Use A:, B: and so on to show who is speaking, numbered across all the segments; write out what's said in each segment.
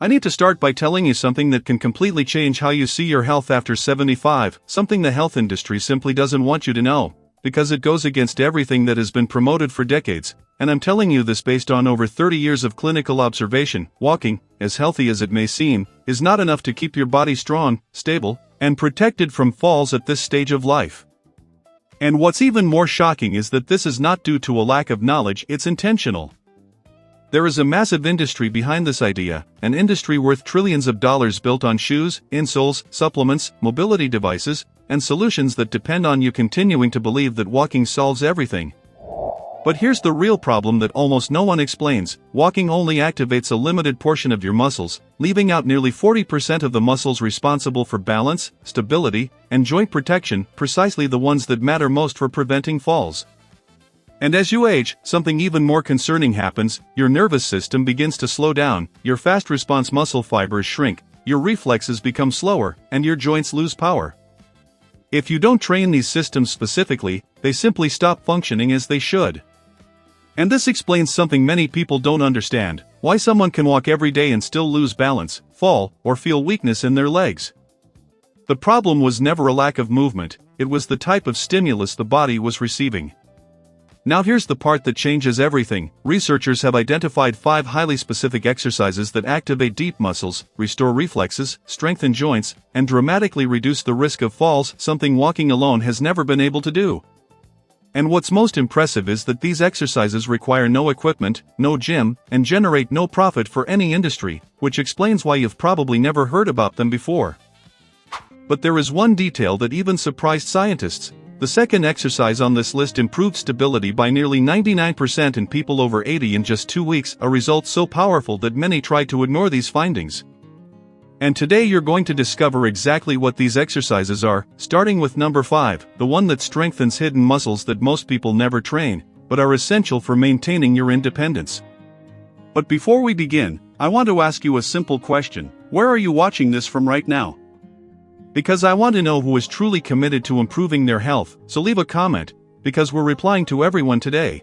A: I need to start by telling you something that can completely change how you see your health after 75, something the health industry simply doesn't want you to know, because it goes against everything that has been promoted for decades, and I'm telling you this based on over 30 years of clinical observation. Walking, as healthy as it may seem, is not enough to keep your body strong, stable, and protected from falls at this stage of life. And what's even more shocking is that this is not due to a lack of knowledge, it's intentional. There is a massive industry behind this idea, an industry worth trillions of dollars built on shoes, insoles, supplements, mobility devices, and solutions that depend on you continuing to believe that walking solves everything. But here's the real problem that almost no one explains: walking only activates a limited portion of your muscles, leaving out nearly 40% of the muscles responsible for balance, stability, and joint protection, precisely the ones that matter most for preventing falls. And as you age, something even more concerning happens: your nervous system begins to slow down, your fast response muscle fibers shrink, your reflexes become slower, and your joints lose power. If you don't train these systems specifically, they simply stop functioning as they should. And this explains something many people don't understand: why someone can walk every day and still lose balance, fall, or feel weakness in their legs. The problem was never a lack of movement, it was the type of stimulus the body was receiving. Now here's the part that changes everything. Researchers have identified 5 highly specific exercises that activate deep muscles, restore reflexes, strengthen joints, and dramatically reduce the risk of falls, something walking alone has never been able to do. And what's most impressive is that these exercises require no equipment, no gym, and generate no profit for any industry, which explains why you've probably never heard about them before. But there is one detail that even surprised scientists. The second exercise on this list improved stability by nearly 99% in people over 80 in just 2 weeks, a result so powerful that many tried to ignore these findings. And today you're going to discover exactly what these exercises are, starting with number 5, the one that strengthens hidden muscles that most people never train, but are essential for maintaining your independence. But before we begin, I want to ask you a simple question: where are you watching this from right now? Because I want to know who is truly committed to improving their health, so leave a comment, because we're replying to everyone today.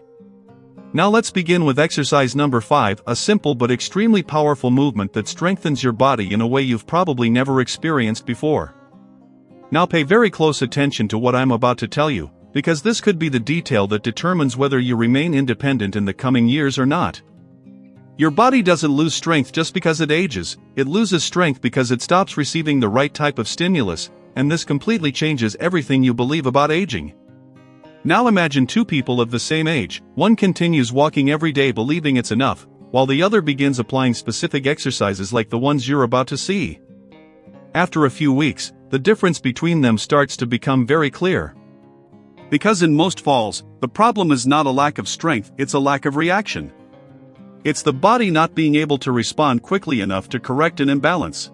A: Now let's begin with exercise number 5, a simple but extremely powerful movement that strengthens your body in a way you've probably never experienced before. Now pay very close attention to what I'm about to tell you, because this could be the detail that determines whether you remain independent in the coming years or not. Your body doesn't lose strength just because it ages, it loses strength because it stops receiving the right type of stimulus, and this completely changes everything you believe about aging. Now imagine 2 people of the same age. One continues walking every day believing it's enough, while the other begins applying specific exercises like the ones you're about to see. After a few weeks, the difference between them starts to become very clear. Because in most falls, the problem is not a lack of strength, it's a lack of reaction. It's the body not being able to respond quickly enough to correct an imbalance.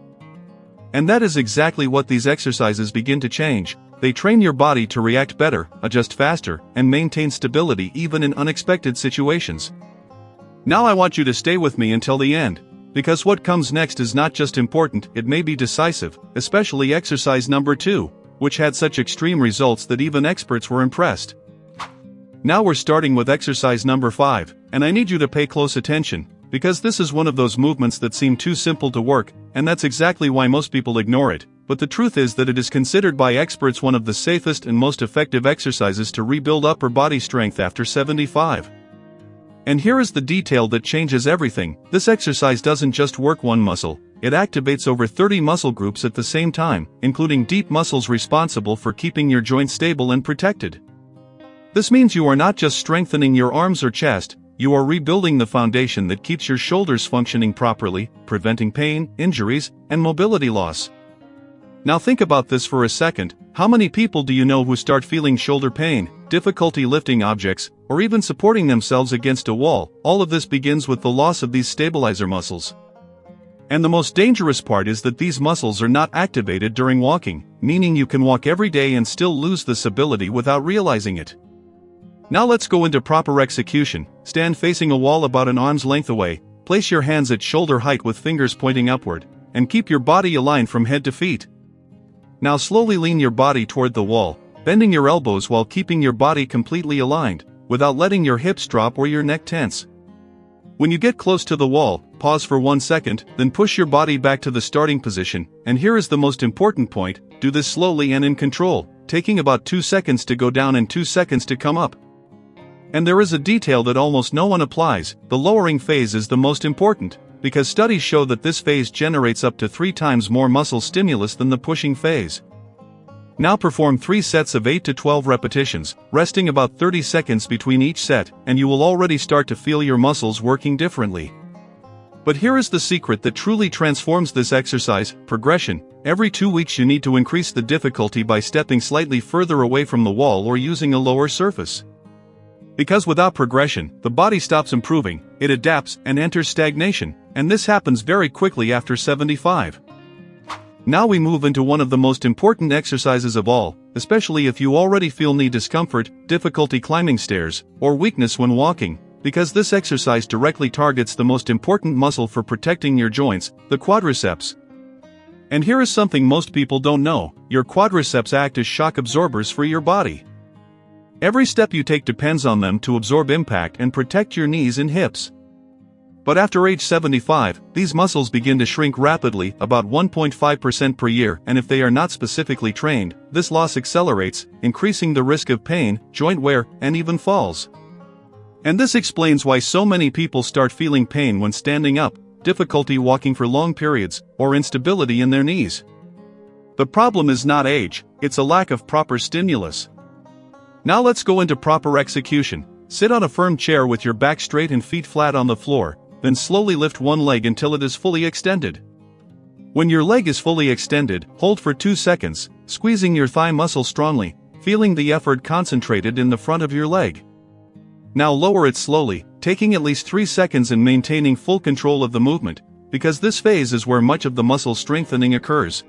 A: And that is exactly what these exercises begin to change. They train your body to react better, adjust faster, and maintain stability even in unexpected situations. Now I want you to stay with me until the end, because what comes next is not just important, it may be decisive, especially exercise number 2, which had such extreme results that even experts were impressed. Now we're starting with exercise number 5, and I need you to pay close attention, because this is one of those movements that seem too simple to work, and that's exactly why most people ignore it. But the truth is that it is considered by experts one of the safest and most effective exercises to rebuild upper body strength after 75. And here is the detail that changes everything: this exercise doesn't just work one muscle, it activates over 30 muscle groups at the same time, including deep muscles responsible for keeping your joints stable and protected. This means you are not just strengthening your arms or chest, you are rebuilding the foundation that keeps your shoulders functioning properly, preventing pain, injuries, and mobility loss. Now think about this for a second: how many people do you know who start feeling shoulder pain, difficulty lifting objects, or even supporting themselves against a wall? All of this begins with the loss of these stabilizer muscles. And the most dangerous part is that these muscles are not activated during walking, meaning you can walk every day and still lose this ability without realizing it. Now let's go into proper execution. Stand facing a wall about an arm's length away, place your hands at shoulder height with fingers pointing upward, and keep your body aligned from head to feet. Now slowly lean your body toward the wall, bending your elbows while keeping your body completely aligned, without letting your hips drop or your neck tense. When you get close to the wall, pause for 1 second, then push your body back to the starting position, and here is the most important point: do this slowly and in control, taking about 2 seconds to go down and 2 seconds to come up. And there is a detail that almost no one applies: the lowering phase is the most important, because studies show that this phase generates up to 3 times more muscle stimulus than the pushing phase. Now perform 3 sets of 8 to 12 repetitions, resting about 30 seconds between each set, and you will already start to feel your muscles working differently. But here is the secret that truly transforms this exercise: progression. Every 2 weeks you need to increase the difficulty by stepping slightly further away from the wall or using a lower surface. Because without progression, the body stops improving, it adapts and enters stagnation, and this happens very quickly after 75. Now we move into one of the most important exercises of all, especially if you already feel knee discomfort, difficulty climbing stairs, or weakness when walking, because this exercise directly targets the most important muscle for protecting your joints, the quadriceps. And here is something most people don't know: your quadriceps act as shock absorbers for your body. Every step you take depends on them to absorb impact and protect your knees and hips. But after age 75, these muscles begin to shrink rapidly, about 1.5% per year, and if they are not specifically trained, this loss accelerates, increasing the risk of pain, joint wear, and even falls. And this explains why so many people start feeling pain when standing up, difficulty walking for long periods, or instability in their knees. The problem is not age, it's a lack of proper stimulus. Now let's go into proper execution. Sit on a firm chair with your back straight and feet flat on the floor. Then slowly lift one leg until it is fully extended. When your leg is fully extended, hold for 2 seconds, squeezing your thigh muscle strongly, feeling the effort concentrated in the front of your leg. Now lower it slowly, taking at least 3 seconds and maintaining full control of the movement, because this phase is where much of the muscle strengthening occurs.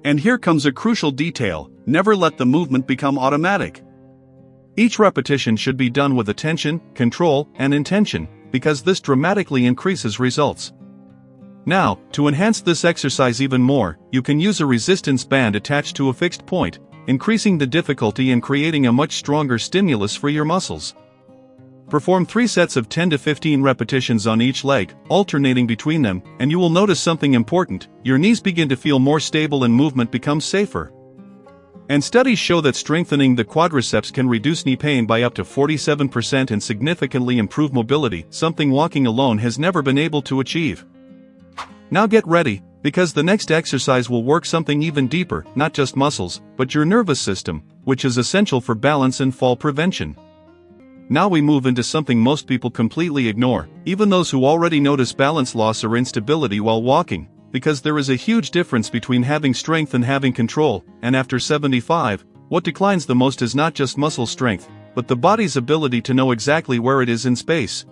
A: And here comes a crucial detail: never let the movement become automatic. Each repetition should be done with attention, control, and intention, because this dramatically increases results. Now, to enhance this exercise even more, you can use a resistance band attached to a fixed point, increasing the difficulty and creating a much stronger stimulus for your muscles. Perform 3 sets of 10 to 15 repetitions on each leg, alternating between them, and you will notice something important: your knees begin to feel more stable and movement becomes safer. And studies show that strengthening the quadriceps can reduce knee pain by up to 47% and significantly improve mobility, something walking alone has never been able to achieve. Now get ready, because the next exercise will work something even deeper: not just muscles, but your nervous system, which is essential for balance and fall prevention. Now we move into something most people completely ignore, even those who already notice balance loss or instability while walking. Because there is a huge difference between having strength and having control, and after 75, what declines the most is not just muscle strength, but the body's ability to know exactly where it is in space.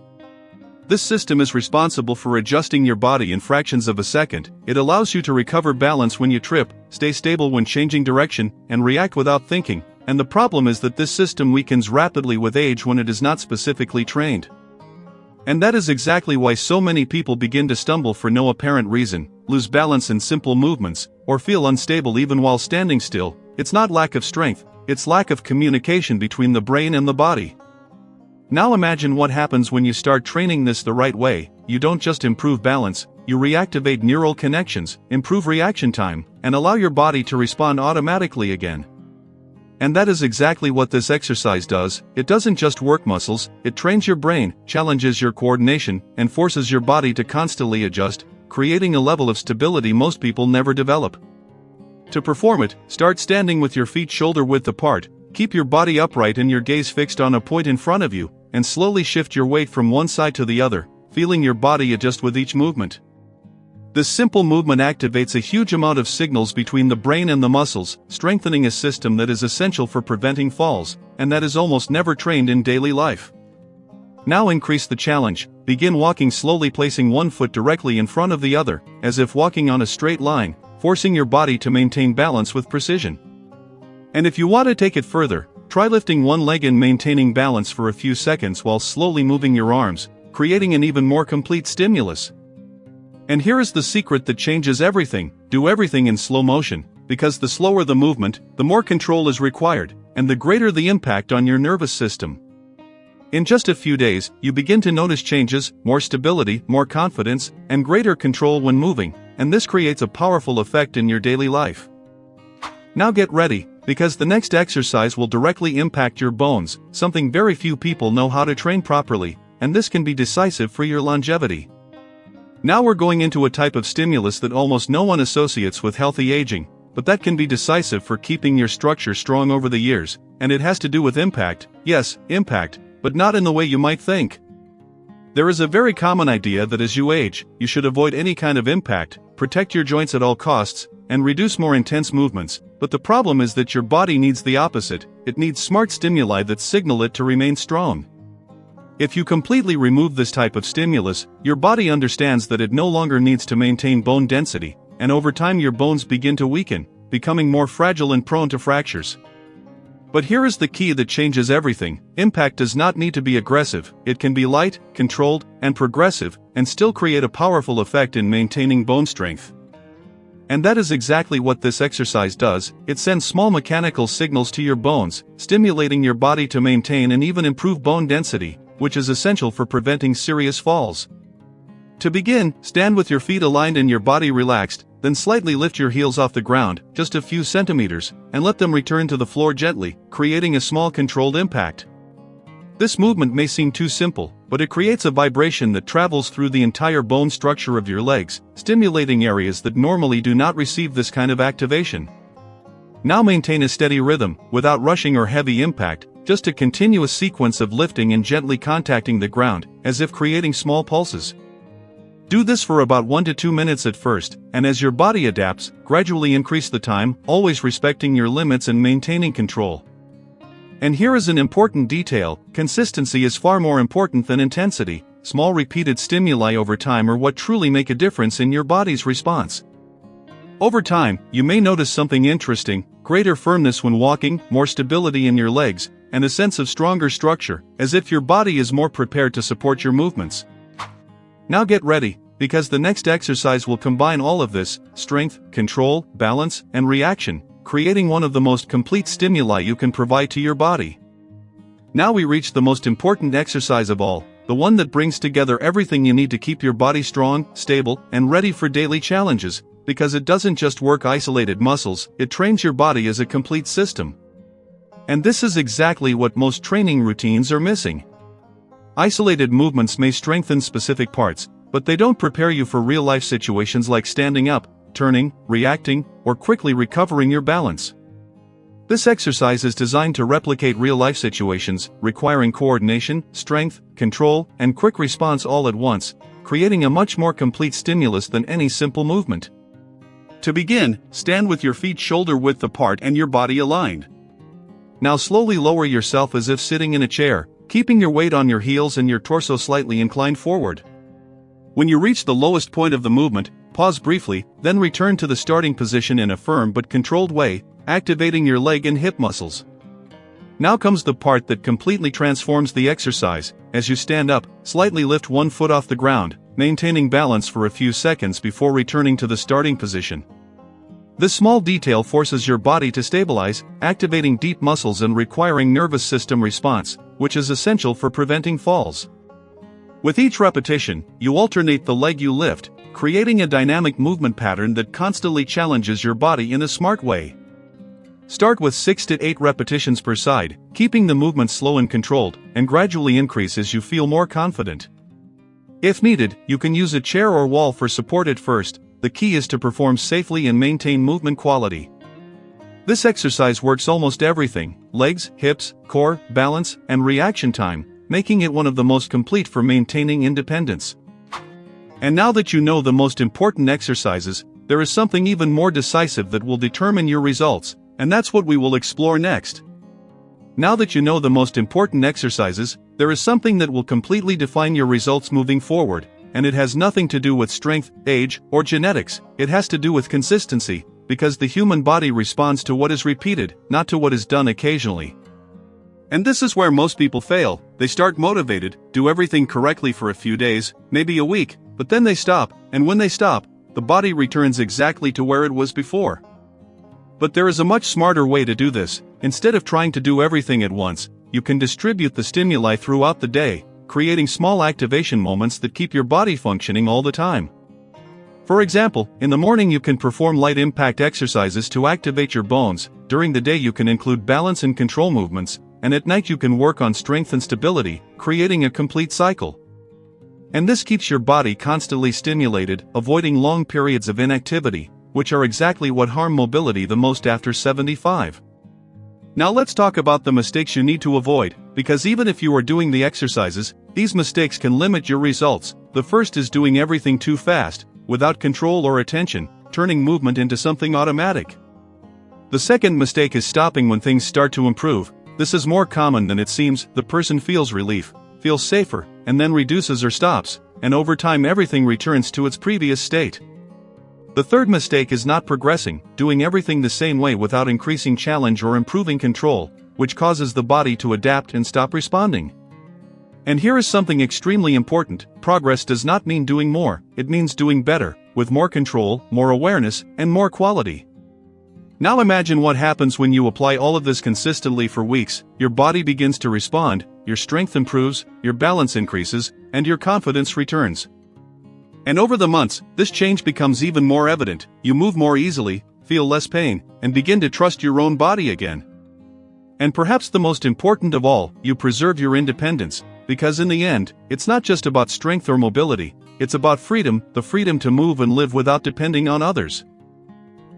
A: This system is responsible for adjusting your body in fractions of a second. It allows you to recover balance when you trip, stay stable when changing direction, and react without thinking. And the problem is that this system weakens rapidly with age when it is not specifically trained. And that is exactly why so many people begin to stumble for no apparent reason, lose balance in simple movements, or feel unstable even while standing still. It's not lack of strength, it's lack of communication between the brain and the body. Now imagine what happens when you start training this the right way. You don't just improve balance, you reactivate neural connections, improve reaction time, and allow your body to respond automatically again. And that is exactly what this exercise does. It doesn't just work muscles, it trains your brain, challenges your coordination, and forces your body to constantly adjust, creating a level of stability most people never develop. To perform it, start standing with your feet shoulder width apart, keep your body upright and your gaze fixed on a point in front of you, and slowly shift your weight from one side to the other, feeling your body adjust with each movement. This simple movement activates a huge amount of signals between the brain and the muscles, strengthening a system that is essential for preventing falls, and that is almost never trained in daily life. Now increase the challenge. Begin walking slowly, placing one foot directly in front of the other, as if walking on a straight line, forcing your body to maintain balance with precision. And if you want to take it further, try lifting one leg and maintaining balance for a few seconds while slowly moving your arms, creating an even more complete stimulus. And here is the secret that changes everything: do everything in slow motion, because the slower the movement, the more control is required, and the greater the impact on your nervous system. In just a few days, you begin to notice changes, more stability, more confidence, and greater control when moving, and this creates a powerful effect in your daily life. Now get ready, because the next exercise will directly impact your bones, something very few people know how to train properly, and this can be decisive for your longevity. Now we're going into a type of stimulus that almost no one associates with healthy aging, but that can be decisive for keeping your structure strong over the years, and it has to do with impact. Yes, impact, but not in the way you might think. There is a very common idea that as you age, you should avoid any kind of impact, protect your joints at all costs, and reduce more intense movements, but the problem is that your body needs the opposite. It needs smart stimuli that signal it to remain strong. If you completely remove this type of stimulus, your body understands that it no longer needs to maintain bone density, and over time your bones begin to weaken, becoming more fragile and prone to fractures. But here is the key that changes everything. Impact does not need to be aggressive, it can be light, controlled, and progressive, and still create a powerful effect in maintaining bone strength. And that is exactly what this exercise does. It sends small mechanical signals to your bones, stimulating your body to maintain and even improve bone density, which is essential for preventing serious falls. To begin, stand with your feet aligned and your body relaxed, then slightly lift your heels off the ground, just a few centimeters, and let them return to the floor gently, creating a small controlled impact. This movement may seem too simple, but it creates a vibration that travels through the entire bone structure of your legs, stimulating areas that normally do not receive this kind of activation. Now maintain a steady rhythm, without rushing or heavy impact, just a continuous sequence of lifting and gently contacting the ground, as if creating small pulses. Do this for about 1 to 2 minutes at first, and as your body adapts, gradually increase the time, always respecting your limits and maintaining control. And here is an important detail: consistency is far more important than intensity. Small repeated stimuli over time are what truly make a difference in your body's response. Over time, you may notice something interesting: greater firmness when walking, more stability in your legs, and a sense of stronger structure, as if your body is more prepared to support your movements. Now get ready, because the next exercise will combine all of this: strength, control, balance, and reaction, creating one of the most complete stimuli you can provide to your body. Now we reach the most important exercise of all, the one that brings together everything you need to keep your body strong, stable, and ready for daily challenges, because it doesn't just work isolated muscles, it trains your body as a complete system. And this is exactly what most training routines are missing. Isolated movements may strengthen specific parts, but they don't prepare you for real-life situations like standing up, turning, reacting, or quickly recovering your balance. This exercise is designed to replicate real-life situations, requiring coordination, strength, control, and quick response all at once, creating a much more complete stimulus than any simple movement. To begin, stand with your feet shoulder-width apart and your body aligned. Now slowly lower yourself as if sitting in a chair, keeping your weight on your heels and your torso slightly inclined forward. When you reach the lowest point of the movement, pause briefly, then return to the starting position in a firm but controlled way, activating your leg and hip muscles. Now comes the part that completely transforms the exercise. As you stand up, slightly lift one foot off the ground, maintaining balance for a few seconds before returning to the starting position. This small detail forces your body to stabilize, activating deep muscles and requiring nervous system response, which is essential for preventing falls. With each repetition, you alternate the leg you lift, creating a dynamic movement pattern that constantly challenges your body in a smart way. Start with 6 to 8 repetitions per side, keeping the movement slow and controlled, and gradually increase as you feel more confident. If needed, you can use a chair or wall for support at first. The key is to perform safely and maintain movement quality. This exercise works almost everything: legs, hips, core, balance, and reaction time, making it one of the most complete for maintaining independence. And now that you know the most important exercises, there is something even more decisive that will determine your results, and that's what we will explore next. Now that you know the most important exercises, there is something that will completely define your results moving forward, and it has nothing to do with strength, age, or genetics. It has to do with consistency, because the human body responds to what is repeated, not to what is done occasionally. And this is where most people fail. They start motivated, do everything correctly for a few days, maybe a week, but then they stop, and when they stop, the body returns exactly to where it was before. But there is a much smarter way to do this. Instead of trying to do everything at once, you can distribute the stimuli throughout the day, creating small activation moments that keep your body functioning all the time. For example, in the morning you can perform light impact exercises to activate your bones, during the day you can include balance and control movements, and at night you can work on strength and stability, creating a complete cycle. And this keeps your body constantly stimulated, avoiding long periods of inactivity, which are exactly what harm mobility the most after 75. Now let's talk about the mistakes you need to avoid, because even if you are doing the exercises, these mistakes can limit your results. The first is doing everything too fast, without control or attention, turning movement into something automatic. The second mistake is stopping when things start to improve. This is more common than it seems. The person feels relief, feels safer, and then reduces or stops, and over time everything returns to its previous state. The third mistake is not progressing, doing everything the same way without increasing challenge or improving control, which causes the body to adapt and stop responding. And here is something extremely important: progress does not mean doing more, it means doing better, with more control, more awareness, and more quality. Now imagine what happens when you apply all of this consistently for weeks. Your body begins to respond, your strength improves, your balance increases, and your confidence returns. And over the months, this change becomes even more evident. You move more easily, feel less pain, and begin to trust your own body again. And perhaps the most important of all, you preserve your independence, because in the end, it's not just about strength or mobility, it's about freedom, the freedom to move and live without depending on others.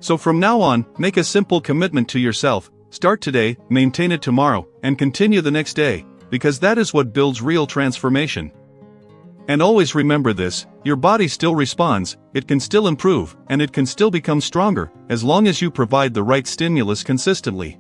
A: So from now on, make a simple commitment to yourself: start today, maintain it tomorrow, and continue the next day, because that is what builds real transformation. And always remember this: your body still responds, it can still improve, and it can still become stronger, as long as you provide the right stimulus consistently.